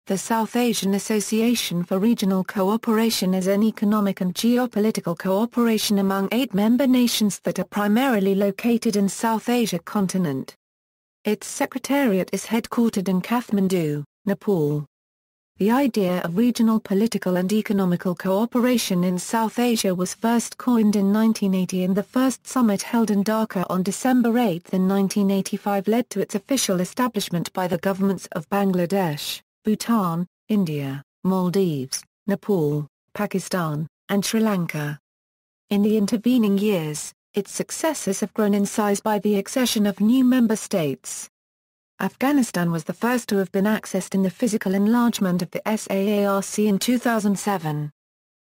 The South Asian Association for Regional Cooperation is an economic and geopolitical cooperation among 8 member nations that are primarily located in South Asia continent. Its secretariat is headquartered in Kathmandu, Nepal. The idea of regional political and economical cooperation in South Asia was first coined in 1980, and the first summit held in Dhaka on December 8 in 1985 led to its official establishment by the governments of Bangladesh, Bhutan, India, Maldives, Nepal, Pakistan, and Sri Lanka. In the intervening years, its successors have grown in size by the accession of new member states. Afghanistan was the first to have been accessed in the physical enlargement of the SAARC in 2007.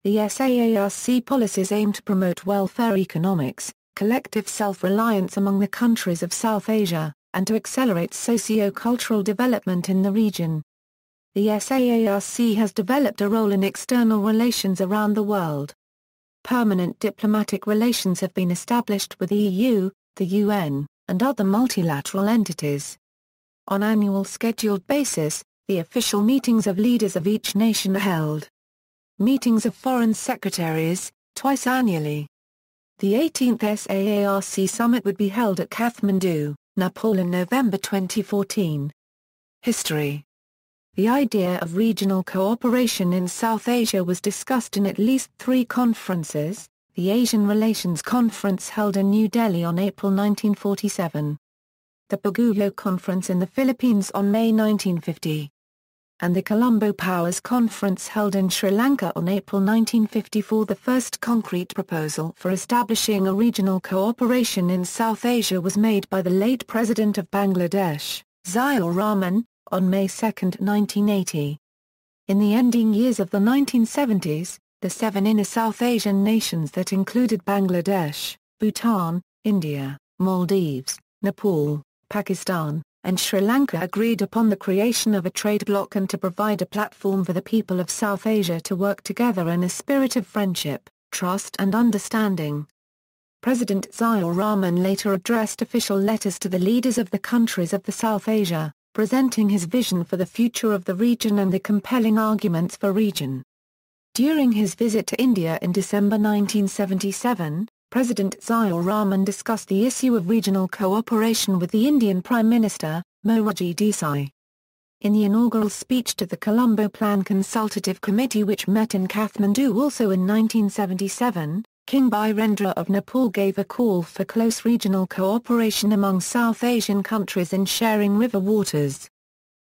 The SAARC policies aim to promote welfare economics, collective self-reliance among the countries of South Asia, and to accelerate socio-cultural development in the region. The SAARC has developed a role in external relations around the world. Permanent diplomatic relations have been established with the EU, the UN, and other multilateral entities. On annual scheduled basis, the official meetings of leaders of each nation are held. Meetings of foreign secretaries, twice annually. The 18th SAARC summit would be held at Kathmandu, Nepal in November 2014. History. The idea of regional cooperation in South Asia was discussed in at least 3 conferences: the Asian Relations Conference held in New Delhi on April 1947, the Baguio Conference in the Philippines on May 1950, and the Colombo Powers Conference held in Sri Lanka on April 1954. The first concrete proposal for establishing a regional cooperation in South Asia was made by the late President of Bangladesh, Ziaur Rahman, on May 2, 1980. In the ending years of the 1970s, the 7 inner South Asian nations that included Bangladesh, Bhutan, India, Maldives, Nepal, Pakistan, and Sri Lanka agreed upon the creation of a trade bloc and to provide a platform for the people of South Asia to work together in a spirit of friendship, trust and understanding. President Ziaur Rahman later addressed official letters to the leaders of the countries of the South Asia, presenting his vision for the future of the region and the compelling arguments for region. During his visit to India in December 1977, President Ziaur Rahman discussed the issue of regional cooperation with the Indian Prime Minister, Morarji Desai. In the inaugural speech to the Colombo Plan Consultative Committee, which met in Kathmandu also in 1977, King Birendra of Nepal gave a call for close regional cooperation among South Asian countries in sharing river waters.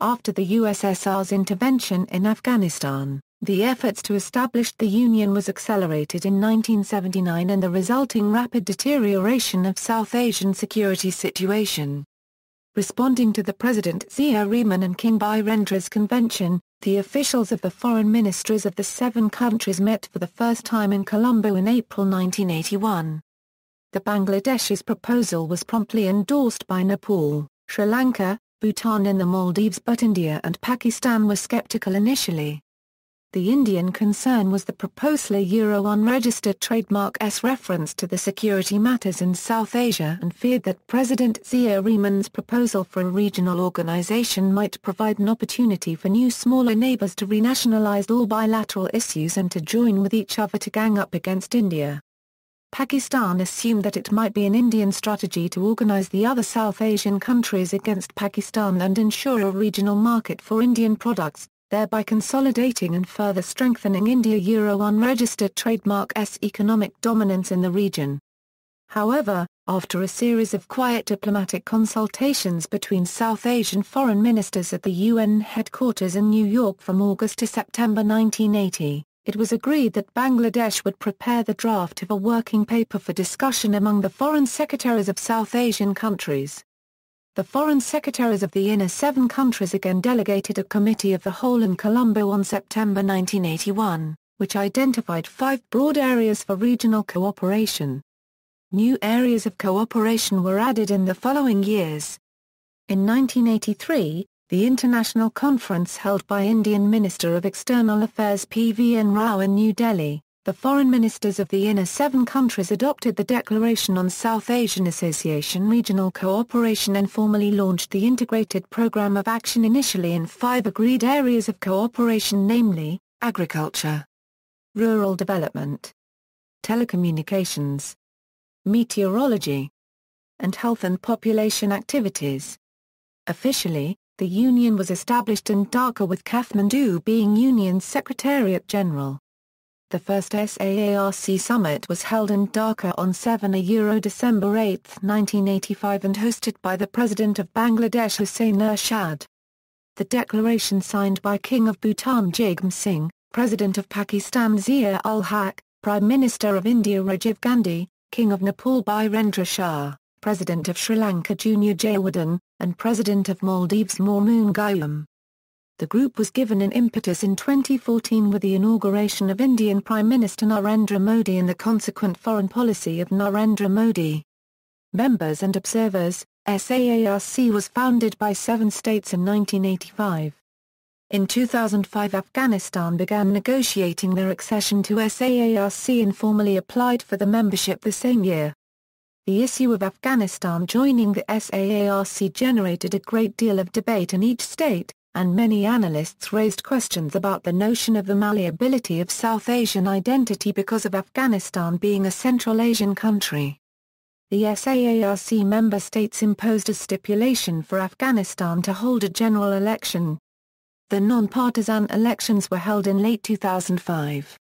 After the USSR's intervention in Afghanistan, the efforts to establish the Union was accelerated in 1979 and the resulting rapid deterioration of South Asian security situation. Responding to the President Ziaur Rahman and King Birendra's convention, the officials of the foreign ministries of the 7 countries met for the first time in Colombo in April 1981. The Bangladesh's proposal was promptly endorsed by Nepal, Sri Lanka, Bhutan and the Maldives, but India and Pakistan were skeptical initially. The Indian concern was the proposal unregistered trademark's reference to the security matters in South Asia and feared that President Ziaur Rahman's proposal for a regional organization might provide an opportunity for new smaller neighbors to renationalize all bilateral issues and to join with each other to gang up against India. Pakistan assumed that it might be an Indian strategy to organize the other South Asian countries against Pakistan and ensure a regional market for Indian products, thereby consolidating and further strengthening India-unregistered trademark's economic dominance in the region. However, after a series of quiet diplomatic consultations between South Asian foreign ministers at the UN headquarters in New York from August to September 1980, it was agreed that Bangladesh would prepare the draft of a working paper for discussion among the foreign secretaries of South Asian countries. The foreign secretaries of the inner 7 countries again delegated a committee of the whole in Colombo on September 1981, which identified 5 broad areas for regional cooperation. New areas of cooperation were added in the following years. In 1983, the international conference held by Indian Minister of External Affairs P.V.N. Rao in New Delhi, The foreign ministers of the inner 7 countries adopted the Declaration on South Asian Association Regional Cooperation and formally launched the Integrated Programme of Action initially in 5 agreed areas of cooperation, namely, agriculture, rural development, telecommunications, meteorology, and health and population activities. Officially, the Union was established in Dhaka with Kathmandu being Union's Secretariat General. The first SAARC summit was held in Dhaka on December 8, 1985 and hosted by the President of Bangladesh Hussein Ershad. The declaration signed by King of Bhutan Jagmeet Singh, President of Pakistan Zia-ul-Haq, Prime Minister of India Rajiv Gandhi, King of Nepal Birendra Shah, President of Sri Lanka Junior Jayawardene, and President of Maldives Maumoon Gayoom. The group was given an impetus in 2014 with the inauguration of Indian Prime Minister Narendra Modi and the consequent foreign policy of Narendra Modi. Members and observers, SAARC was founded by 7 states in 1985. In 2005 Afghanistan began negotiating their accession to SAARC and formally applied for the membership the same year. The issue of Afghanistan joining the SAARC generated a great deal of debate in each state, and many analysts raised questions about the notion of the malleability of South Asian identity because of Afghanistan being a Central Asian country. The SAARC member states imposed a stipulation for Afghanistan to hold a general election. The non-partisan elections were held in late 2005.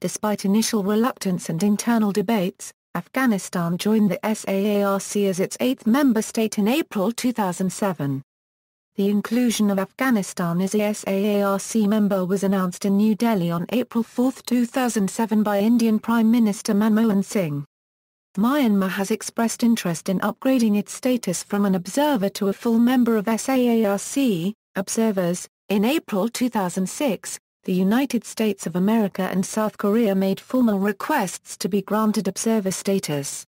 Despite initial reluctance and internal debates, Afghanistan joined the SAARC as its 8th member state in April 2007. The inclusion of Afghanistan as a SAARC member was announced in New Delhi on April 4, 2007 by Indian Prime Minister Manmohan Singh. Myanmar has expressed interest in upgrading its status from an observer to a full member of SAARC, observers. In April 2006, the United States of America and South Korea made formal requests to be granted observer status.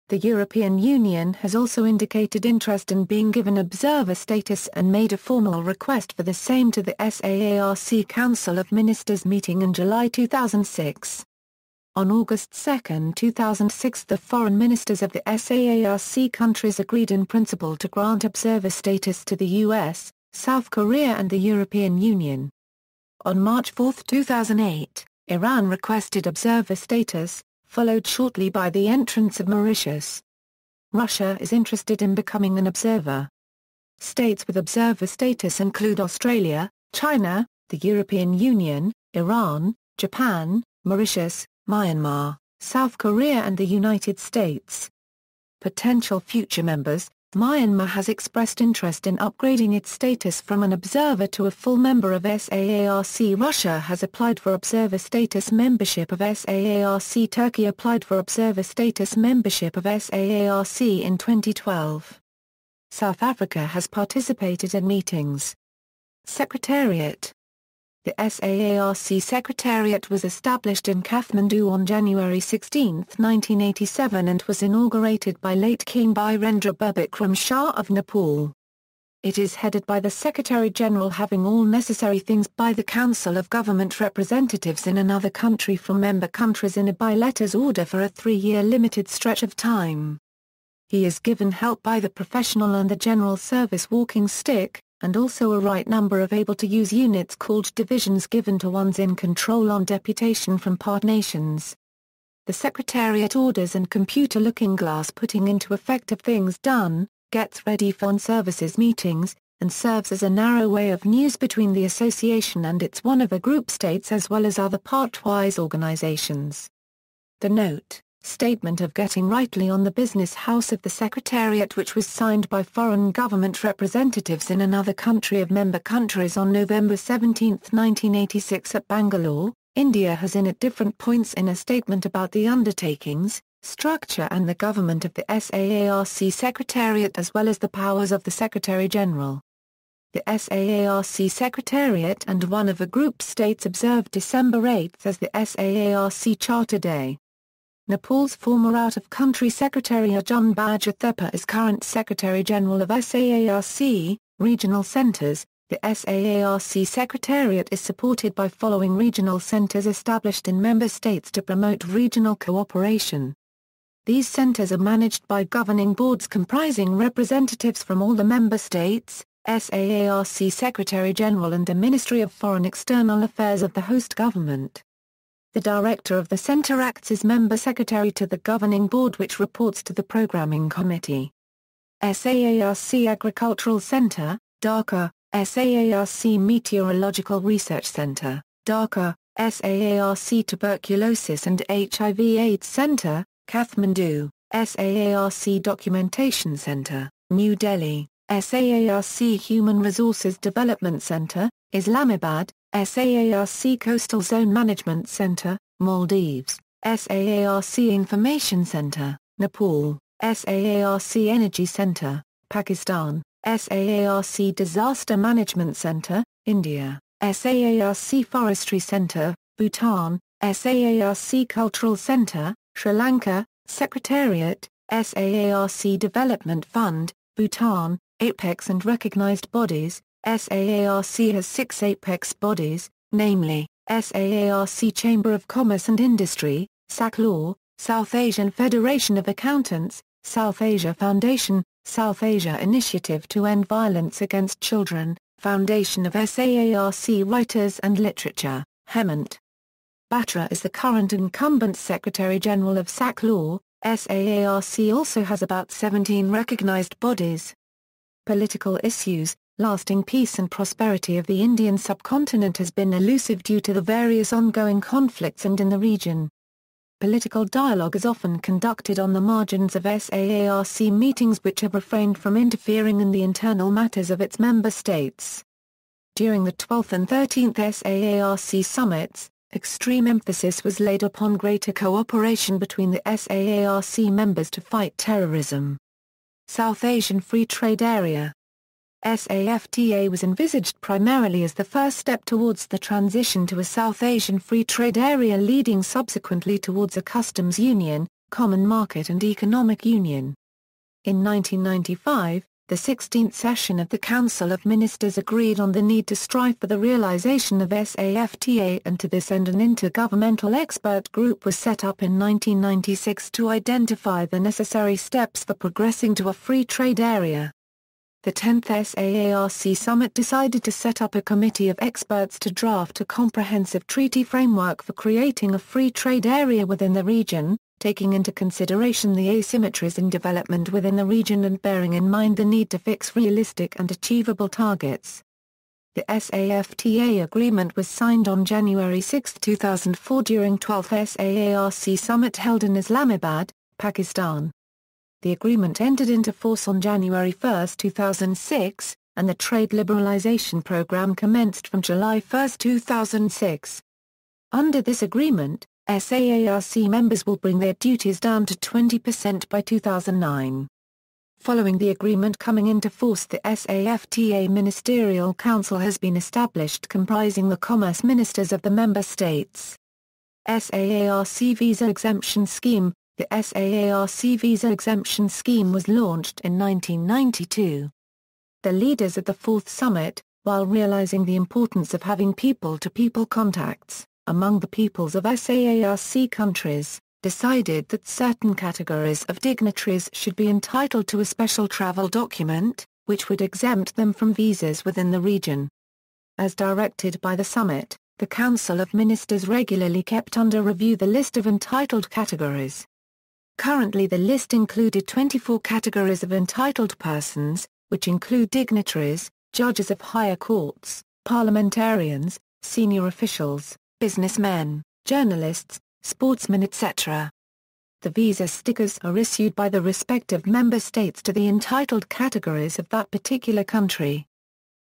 The European Union has also indicated interest in being given observer status and made a formal request for the same to the SAARC Council of Ministers meeting in July 2006. On August 2, 2006 the foreign ministers of the SAARC countries agreed in principle to grant observer status to the US, South Korea and the European Union. On March 4, 2008, Iran requested observer status, followed shortly by the entrance of Mauritius. Russia is interested in becoming an observer. States with observer status include Australia, China, the European Union, Iran, Japan, Mauritius, Myanmar, South Korea and the United States. Potential future members: Myanmar has expressed interest in upgrading its status from an observer to a full member of SAARC. Russia has applied for observer status membership of SAARC. Turkey applied for observer status membership of SAARC in 2012. South Africa has participated in meetings. Secretariat. The SAARC Secretariat was established in Kathmandu on January 16, 1987 and was inaugurated by late King Birendra Bikram Shah of Nepal. It is headed by the Secretary-General having all necessary things by the Council of Government Representatives in another country from member countries in a by-letters order for a 3-year limited stretch of time. He is given help by the professional and the general service walking stick, and also a right number of able-to-use units called divisions given to ones in control on deputation from part nations. The Secretariat orders and computer looking glass putting into effect of things done, gets ready for on-services meetings, and serves as a narrow way of news between the association and its one of the group states as well as other part-wise organizations. The note. Statement of getting rightly on the business house of the Secretariat which was signed by foreign government representatives in another country of member countries on November 17, 1986 at Bangalore, India has in at different points in a statement about the undertakings, structure and the government of the SAARC Secretariat as well as the powers of the Secretary-General. The SAARC Secretariat and one of the group states observed December 8 as the SAARC Charter Day. Nepal's former out-of-country Secretary Arjun Bajwa Thepa is current Secretary-General of SAARC, regional centers, The SAARC Secretariat is supported by following regional centers established in member states to promote regional cooperation. These centers are managed by governing boards comprising representatives from all the member states, SAARC Secretary-General and the Ministry of Foreign External Affairs of the host government. The director of the center acts as member secretary to the governing board, which reports to the programming committee. SAARC Agricultural Center, Dhaka, SAARC Meteorological Research Center, Dhaka, SAARC Tuberculosis and HIV/AIDS Center, Kathmandu, SAARC Documentation Center, New Delhi, SAARC Human Resources Development Center, Islamabad, SAARC Coastal Zone Management Center, Maldives, SAARC Information Center, Nepal, SAARC Energy Center, Pakistan, SAARC Disaster Management Center, India, SAARC Forestry Center, Bhutan, SAARC Cultural Center, Sri Lanka, Secretariat, SAARC Development Fund, Bhutan, apex and recognized bodies. SAARC has 6 apex bodies, namely, SAARC Chamber of Commerce and Industry, SAARC, South Asian Federation of Accountants, South Asia Foundation, South Asia Initiative to End Violence Against Children, Foundation of SAARC Writers and Literature, Hemant. Batra is the current incumbent Secretary-General of SAARC. SAARC also has about 17 recognized bodies. Political issues. Lasting peace and prosperity of the Indian subcontinent has been elusive due to the various ongoing conflicts and in the region. Political dialogue is often conducted on the margins of SAARC meetings which have refrained from interfering in the internal matters of its member states. During the 12th and 13th SAARC summits, extreme emphasis was laid upon greater cooperation between the SAARC members to fight terrorism. South Asian Free Trade Area SAFTA was envisaged primarily as the first step towards the transition to a South Asian Free Trade Area, leading subsequently towards a customs union, common market and economic union. In 1995, the 16th session of the Council of Ministers agreed on the need to strive for the realization of SAFTA, and to this end an intergovernmental expert group was set up in 1996 to identify the necessary steps for progressing to a free trade area. The 10th SAARC summit decided to set up a committee of experts to draft a comprehensive treaty framework for creating a free trade area within the region, taking into consideration the asymmetries in development within the region and bearing in mind the need to fix realistic and achievable targets. The SAFTA agreement was signed on January 6, 2004 during 12th SAARC summit held in Islamabad, Pakistan. The agreement entered into force on January 1, 2006, and the trade liberalization program commenced from July 1, 2006. Under this agreement, SAARC members will bring their duties down to 20% by 2009. Following the agreement coming into force, the SAFTA Ministerial Council has been established comprising the commerce ministers of the member states. SAARC Visa Exemption Scheme. The SAARC Visa Exemption Scheme was launched in 1992. The leaders of the Fourth Summit, while realizing the importance of having people-to-people contacts among the peoples of SAARC countries, decided that certain categories of dignitaries should be entitled to a special travel document, which would exempt them from visas within the region. As directed by the summit, the Council of Ministers regularly kept under review the list of entitled categories. Currently the list included 24 categories of entitled persons, which include dignitaries, judges of higher courts, parliamentarians, senior officials, businessmen, journalists, sportsmen etc. The visa stickers are issued by the respective member states to the entitled categories of that particular country.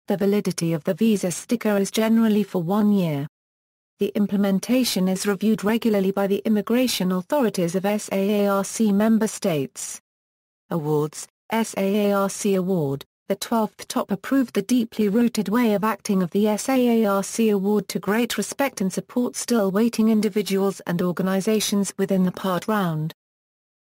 The validity of the visa sticker is generally for 1 year. The implementation is reviewed regularly by the immigration authorities of SAARC member states. Awards. SAARC Award. The 12th top approved the deeply rooted way of acting of the SAARC Award to great respect and support still waiting individuals and organizations within the part round.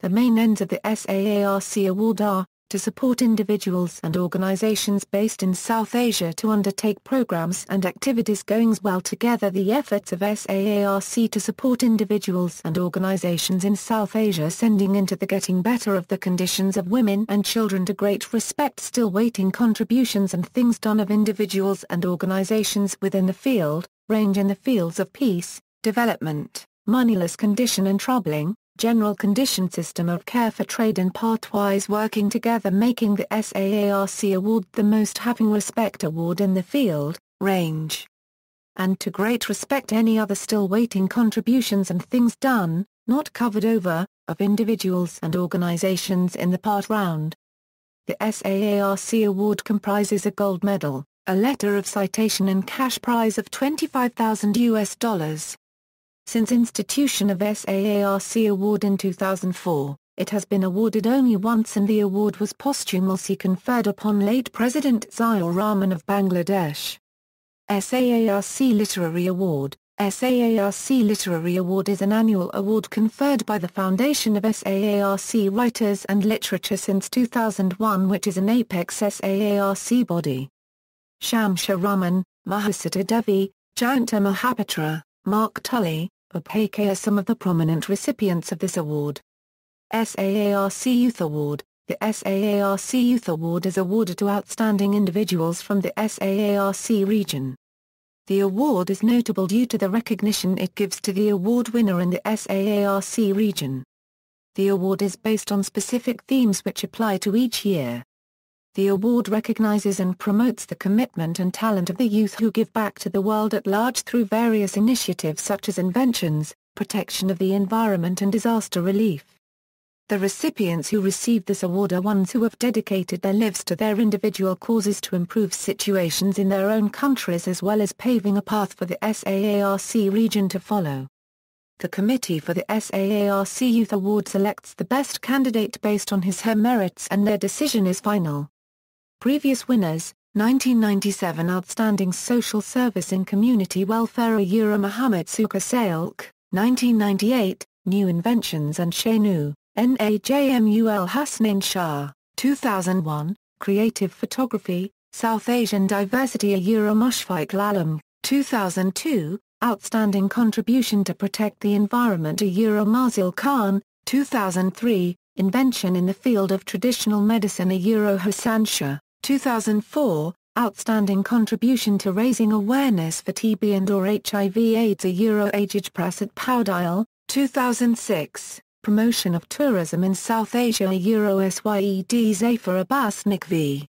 The main ends of the SAARC Award are, to support individuals and organizations based in South Asia to undertake programs and activities going well together. The efforts of SAARC to support individuals and organizations in South Asia sending into the getting better of the conditions of women and children to great respect. Still waiting contributions and things done of individuals and organizations within the field, range in the fields of peace, development, moneyless condition and troubling, general condition, system of care for trade and partwise working together, making the SAARC award the most having respect award in the field, range. And to great respect any other still waiting contributions and things done, not covered over, of individuals and organizations in the part round. The SAARC award comprises a gold medal, a letter of citation and cash prize of $25,000. Since institution of SAARC award in 2004, it has been awarded only once, and the award was posthumously conferred upon late President Ziaur Rahman of Bangladesh. SAARC Literary Award. SAARC Literary Award is an annual award conferred by the Foundation of SAARC Writers and Literature since 2001, which is an apex SAARC body. Shamsha Raman, Mahasita Devi, Jayanta Mahapatra, Mark Tully, Upake are some of the prominent recipients of this award. SAARC Youth Award. The SAARC Youth Award is awarded to outstanding individuals from the SAARC region. The award is notable due to the recognition it gives to the award winner in the SAARC region. The award is based on specific themes which apply to each year. The award recognizes and promotes the commitment and talent of the youth who give back to the world at large through various initiatives such as inventions, protection of the environment and disaster relief. The recipients who receive this award are ones who have dedicated their lives to their individual causes to improve situations in their own countries as well as paving a path for the SAARC region to follow. The committee for the SAARC Youth Award selects the best candidate based on his/her merits and their decision is final. Previous winners: 1997 Outstanding Social Service in Community Welfare Muhammad Sukha Sailk, 1998, New Inventions and Shenu, Najmul Hasnain Shah, 2001, Creative Photography, South Asian Diversity Mushfiq Lalam, 2002, Outstanding Contribution to Protect the Environment Mazil Khan, 2003, Invention in the Field of Traditional Medicine Hassan Shah, 2004, Outstanding Contribution to Raising Awareness for TB and/or HIV/AIDS Ajij Prasad Paudile, 2006, Promotion of Tourism in South Asia Syed Zafar Abbas Nikvi,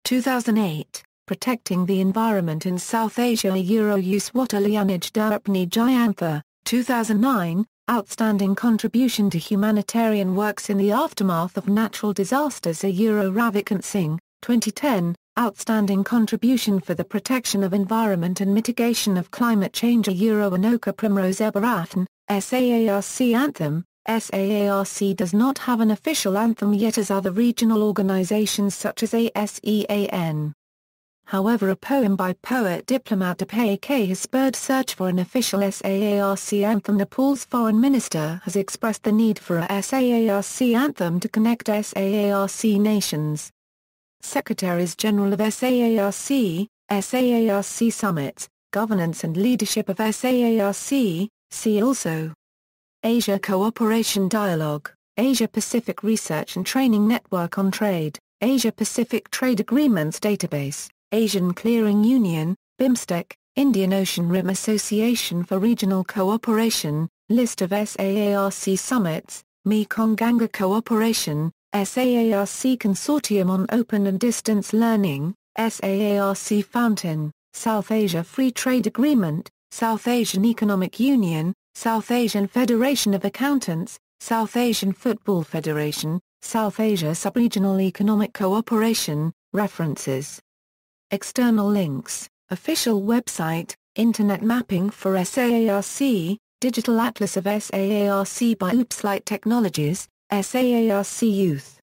2008, Protecting the Environment in South Asia Yuswata Lianaj Darapni Jayantha, 2009, Outstanding Contribution to Humanitarian Works in the Aftermath of Natural Disasters Ravikant Singh, 2010, Outstanding Contribution for the Protection of Environment and Mitigation of Climate Change Anoka Primrose Ebarathan, SAARC Anthem. SAARC does not have an official anthem yet as other regional organizations such as ASEAN. However, a poem by poet diplomat Upake has spurred search for an official SAARC anthem. Nepal's foreign minister has expressed the need for a SAARC anthem to connect SAARC nations. Secretaries General of SAARC, SAARC Summits, Governance and Leadership of SAARC, see also. Asia Cooperation Dialogue, Asia-Pacific Research and Training Network on Trade, Asia-Pacific Trade Agreements Database, Asian Clearing Union, BIMSTEC, Indian Ocean Rim Association for Regional Cooperation, List of SAARC Summits, Mekong Ganga Cooperation, SAARC Consortium on Open and Distance Learning, SAARC Fountain, South Asia Free Trade Agreement, South Asian Economic Union, South Asian Federation of Accountants, South Asian Football Federation, South Asia Subregional Economic Cooperation, References. External links, Official website, Internet mapping for SAARC, Digital Atlas of SAARC by Oopslight Technologies, SAARC Youth.